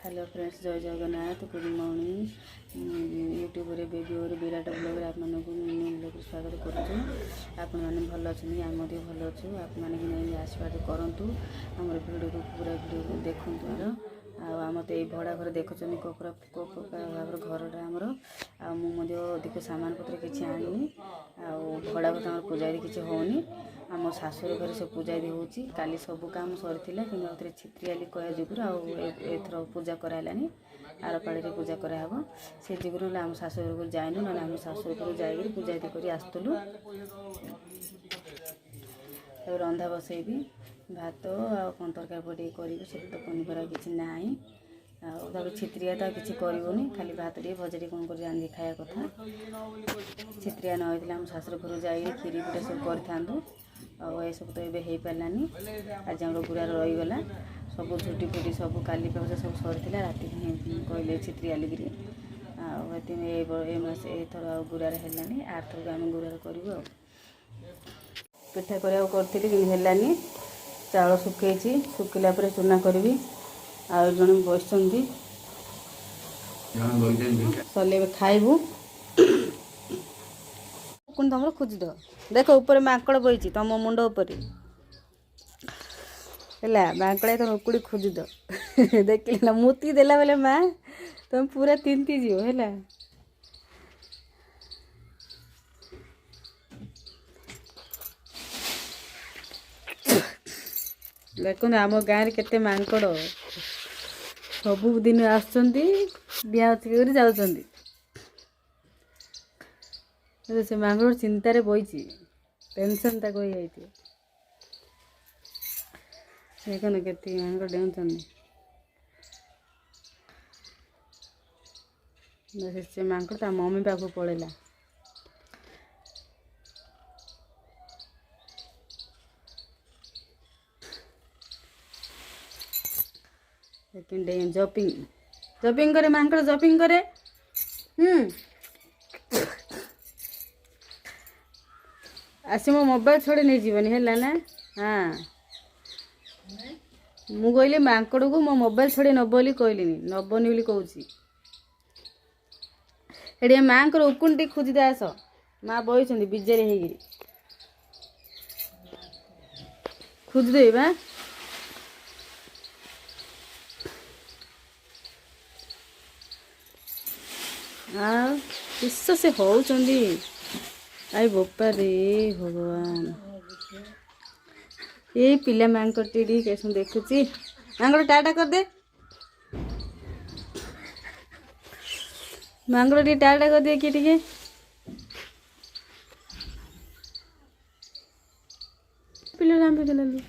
Hello friends, जय Jagannath, good morning. YouTube रे video Virat blog आप ब्लॉग स्वागत करुँ। आपण मैंने भल अच्छे आम भल अच्छु। आप मैंने आशीर्वाद करूँ। आम भिडियो को पूरा भिडियो देखूँ। आम तो ये भड़ा घर देखुं कोपर घरटा आमर अधिक सामान पत्र किसी आनी भड़ा घर आम पूजारी किसी होनी। आम शाशुर घर से पूजारी होची। काली सब काम सरी कि छित्रियाली कह जुगुर आर पूजा करालानी आर पाड़ी पूजा कराब से जुगुर ना आम शाशुर घर जाइनु ना आम शाशुर घर जाकर पूजारी कर आसलु। रंधा बसैबी भात आन तरकारी पटे करी से तो पनीपरिया किसी ना छित्रिया तो किसी करनी खाली भात टे भजा टे कौन कर रांधि खाया कथा। छित्रिया न होता आम शाशुर घर जाए खीरी पिठा सब कर सब तो ये पारानी। आज आम गुरा रहीगला सब झुटी फुटी सब काली पूजा सब सरी राति कहले छित्रियालिकी आस एथर गुरार है आर थर आम गुरार करूँ। पिठा कराया करी कि चाउल सुखई सुखिला चूना करी आउ जन बस सलेबे खाइबू कौन तुम खोज देख ऊपर माकड़ बही तुम मुंड उपर है माकड़ तुम उकुड़ी खोज देख ना मुती देला बेले माँ तुम पूरा तिंती जीव है। देखो आम गाँव केते माकड़ सबुदिन आसुँच जाऊँ। से माकड़ चिंतार बही टेंशन तक देखो के माकड़ डेउं से माकड़ ता मम्मी पाक पड़ेगा। लेकिन जपिंग जपिंग करे माकड़ जपिंग करे। आसी मो मोबाइल छोड़े नहीं जीवनी है ना। हाँ मु कहली माकड़ को मो मोबाइल छोड़े नब बोली कहली नबनी बोली कहूँ। हेडिया माँ को उकुन टी खोजी दे आस माँ बही बिजारी होगी खोजदे बा किस से होउचंदी। आई बोपा रे भगवान ये पिला मांकर टीडी कैसे देखुची मांगड़ टाटा कर दे मांगड़ टी टाटा कर दे कि पिला राम पे चलू।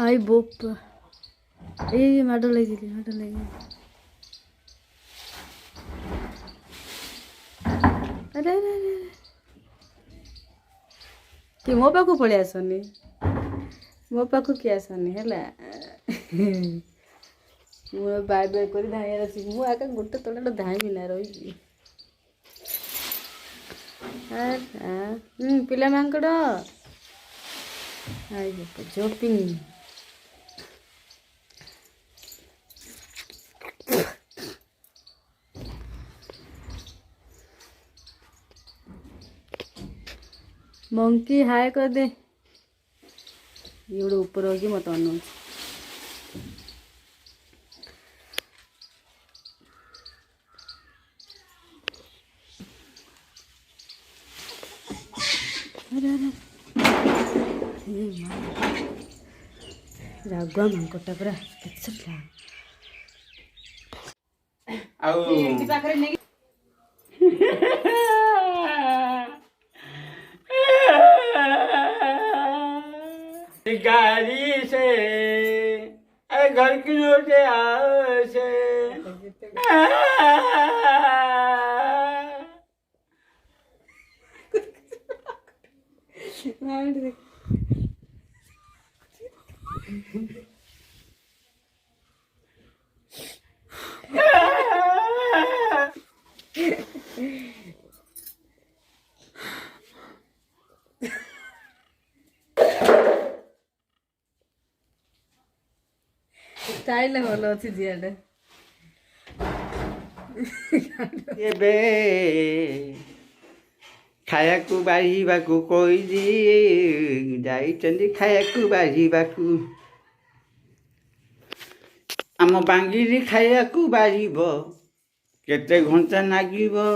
आई बोपा ये माडो लगी अरे अरे कि मो पाक पलि आसनी मो पाक किए आसनी है बाय बाय कर धाइयार अच्छी मुझे आका गोटे तले धाइबी ना रही पिला मांकड़ आई जपिंग मंकी हाय कर दे ये गोटे ऊपर होगी मत अनु रागुआ मांकटा पूरा गाड़ी से घर की नोटे से ଷ୍ଟାଇଲ୍ ଭଲ ଅଛି ଝିଅଟା। ଏବେ ଖାଇବାକୁ ବାଢ଼ିବାକୁ କହିଛି, ଯାଇଛନ୍ତି ଖାଇବାକୁ ବାଢ଼ିବାକୁ। ଆମ ବାଙ୍ଗିରି ଖାଇବାକୁ ବାଢ଼ିବ, କେତେ ଘଣ୍ଟା ଲାଗିବ।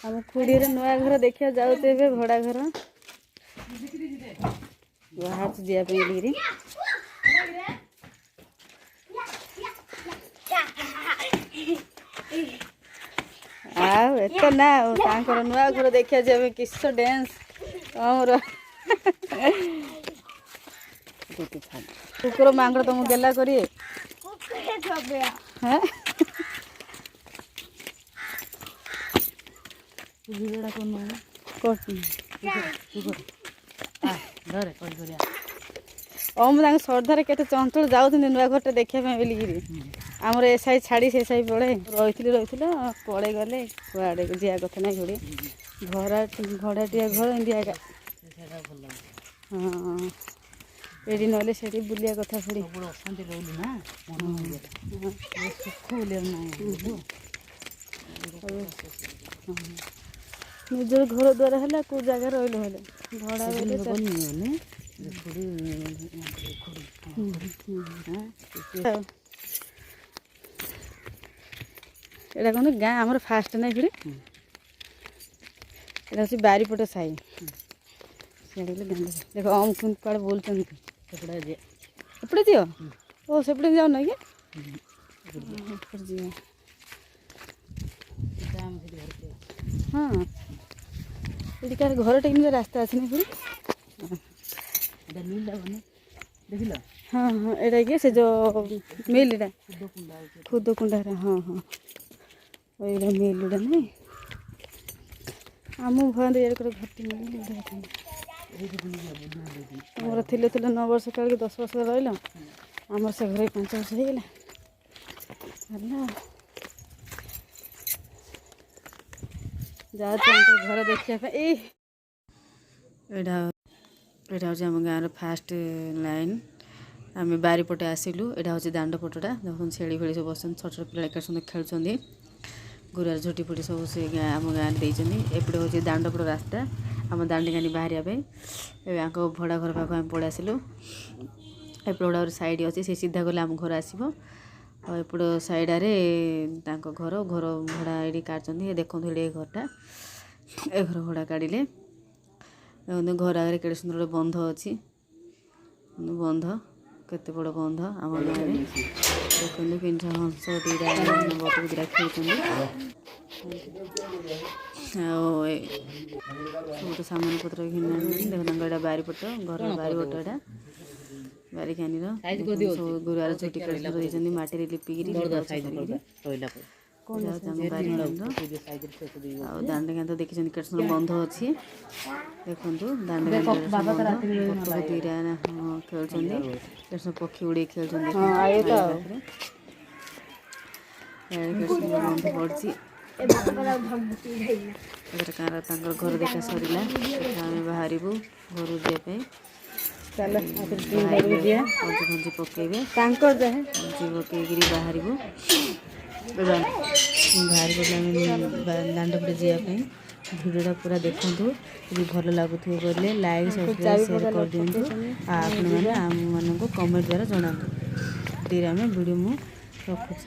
ଆମ ଖୁଡ଼ିର ନୂଆ ଘର ଦେଖିବା ଯାଉଛୁ ଏବେ, ଭଡ଼ା ଘର ବାହାରୁଛୁ ଯିବା ପାଇଁ ବୋଲିକିରି। ଆଉ ଏତେ ନା, ଆଉ ତାଙ୍କର ନୂଆ ଘର ଦେଖିବା ଯିବା ପାଇଁ। କିସ ଡ୍ୟାନ୍ସ ଆମର କୁକୁର ମାଙ୍କଡ଼ ତମକୁ ଗେଲା କରିବେ। হ্যাঁ ভিডিওটা কোন করছি ধরে কল করিয়া ମୁଁ ତାଙ୍କ ଶ୍ରଦ୍ଧାରେ କେତେ ଚଞ୍ଚଳ ଯାଉଛନ୍ତି ନୂଆ ଘରଟା ଦେଖିବା ପାଇଁ ବୋଲିକିରି। ଆମର ଏ ସାହି ଛାଡ଼ି ସେ ସାହି ପଳେଇ ରହିଥିଲ ପଳେଇ ଗଲେ, କୁଆଡ଼େ ଯିବା କଥା ନାହିଁ। ଘୋଡ଼ି ଭଡ଼ାଟିଆ ଘର ଏମିତି ଆକା। ହଁ ଏଠି ନହେଲେ ସେଠି ବୁଲିବା କଥା। ପଡ଼ି ଅଶାନ୍ତି ରହିଲି ନା, ସୁଖ ବୁଲିବା ନାହିଁ। ନିଜର ଘର ଦ୍ୱାର ହେଲା, କେଉଁ ଜାଗାରେ ରହିଲେ ହେଲେ ଭଡ଼ା ଏଇଟା କ'ଣ ଗାଁ ଆମର ଫାଷ୍ଟ ନାହିଁ ଫିରି। ଏଇଟା ହେଉଛି ବାରିପଟ ସାହି। ସିଆଡ଼େ ଗଲେ ଗାଁ ଦେଖ ଅମ୍ କୁଆଡ଼େ ବୋଲୁଛନ୍ତି। ଏପଟେ ଯିବ? ଓ ସେପଟେ ଯାଉନ କି? ଏପଟେ ଯିବ। ହଁ ଏଠି କାହାର ଘରଟା କେମିତି ରାସ୍ତା ଅଛି ନା ପୁରୀ। ଦେଖିଲ? ହଁ ହଁ ଏଇଟା କି ସେ ଯେଉଁ ମିଲ୍ଟା ଖୁଦକୁଣ୍ଡାର। ହଁ ହଁ ଏଇଟା ମିଲ୍ଟା ନାଇଁ। ଆମ ଭୟ ଇଆଡ଼େ ଗୋଟେ ଘରଟି ତମର ଥିଲେ 9 ବର୍ଷ କାଳିକି 10 ବର୍ଷ ରହିଲ। ଆମର ସେ ଘରେ 5 ବର୍ଷ ହେଇଗଲା। ହେଲା ଯାଉଛୁ ଘର ଦେଖିବା ପାଇଁ। ଏଇଟା ହେଉଛି ଆମ ଗାଁର ଫାଷ୍ଟ ଲାଇନ୍। ଆମେ ବାରିପଟେ ଆସିଲୁ। ଏଇଟା ହେଉଛି ଦାଣ୍ଡ ପଟଟା। ଦେଖନ୍ତୁ ଛେଳି ଫେଳି ସବୁ ବସଛନ୍ତି, ଛୋଟ ଛୋଟ ପିଲା ଏକା ସଙ୍ଗେ ଖେଳୁଛନ୍ତି। ଗୁରୁବାର ଝୁଟି ଫୁଟି ସବୁ ସେ ଆମ ଗାଁରେ ଦେଇଛନ୍ତି। ଏପଟେ ହେଉଛି ଦାଣ୍ଡ ପଟ ରାସ୍ତା, ଆମ ଦାଣ୍ଡି କାନି ବାହାରିବା ପାଇଁ। ଏବେ ଆଙ୍କ ଭଡ଼ା ଘର ପାଖକୁ ଆମେ ପଳେଇ ଆସିଲୁ। ଏପଟେ ଗୋଟେ ସାଇଡ଼୍ ଅଛି, ସେ ସିଧା ଗଲେ ଆମ ଘର ଆସିବ। ଆଉ ଏପଟ ସାଇଡ଼ରେ ତାଙ୍କ ଘର ଭଡ଼ା ଏଇଠି କାଢ଼ୁଛନ୍ତି। ଦେଖନ୍ତୁ ଏଇଠି ଏ ଘରଟା, ଏ ଘର ଭଡ଼ା କାଢ଼ିଲେ। ଦେଖନ୍ତୁ ଘର ଆଗରେ କେଡ଼େ ସୁନ୍ଦର ଗୋଟେ ବନ୍ଧ ଅଛି। ବନ୍ଧ କେତେ ବଡ଼ ବନ୍ଧ ଆମ ଗାଁରେ। ଦେଖନ୍ତୁ କେମିତି ହଂସ ଦୁଇଟା ବତକ ଦୁଇଟା ଖେଳୁଛନ୍ତି। ଆଉ ସବୁ ତ ସାମାନ ପତ୍ର ଘିନି ଆଣୁଛନ୍ତି। ଦେଖ ତାଙ୍କ ଏଇଟା ବାରିପଟ, ଘର ବାରିପଟ ଏଇଟା ବାରିକାନିର। ସବୁ ଗୁରୁବାର ଝୁଟି କେଡ଼େ ସୁନ୍ଦର ଦେଇଛନ୍ତି, ମାଟିରେ ଲିପିକିରି ଆଉ ଦାଣ୍ଡ ଗାଁ ତ ଦେଖିଛନ୍ତି କେତେ ସୁନ୍ଦର ବନ୍ଧ ଅଛି। ଦେଖନ୍ତୁ ଦାଣ୍ଡ ଗାଁ ବନ୍ଧ, ବତକ ଦୁଇଟା ଖେଳୁଛନ୍ତି। କେତେ ସୁନ୍ଦର ପକ୍ଷୀ ଉଡ଼େଇ ଖେଳୁଛନ୍ତି। ବନ୍ଧ ପଡ଼ିଛି। ତାଙ୍କର ଘର ଦେଖା ସରିଲା। ଆମେ ବାହାରିବୁ ଘରକୁ ଯିବା ପାଇଁ। ପଞ୍ଚି ପକେଇବେ, ପଞ୍ଚି ପକେଇକିରି ବାହାରିବୁ। ବାହାରି ପଡ଼ିଲେ ଆମେ ଦାଣ୍ଡ ପଟେ ଯିବା ପାଇଁ। ଭିଡ଼ିଓଟା ପୁରା ଦେଖନ୍ତୁ। ଯଦି ଭଲ ଲାଗୁଥିବ କହିଲେ ଲାଇକ୍ ସବସ୍କ୍ରାଇବ୍ ସେୟାର କରିଦିଅନ୍ତୁ। ଆଉ ଆପଣମାନେ ଆମମାନଙ୍କୁ କମେଣ୍ଟ ଦ୍ୱାରା ଜଣାନ୍ତୁ। ଆମେ ଭିଡ଼ିଓ ମୁଁ ରଖୁଛି।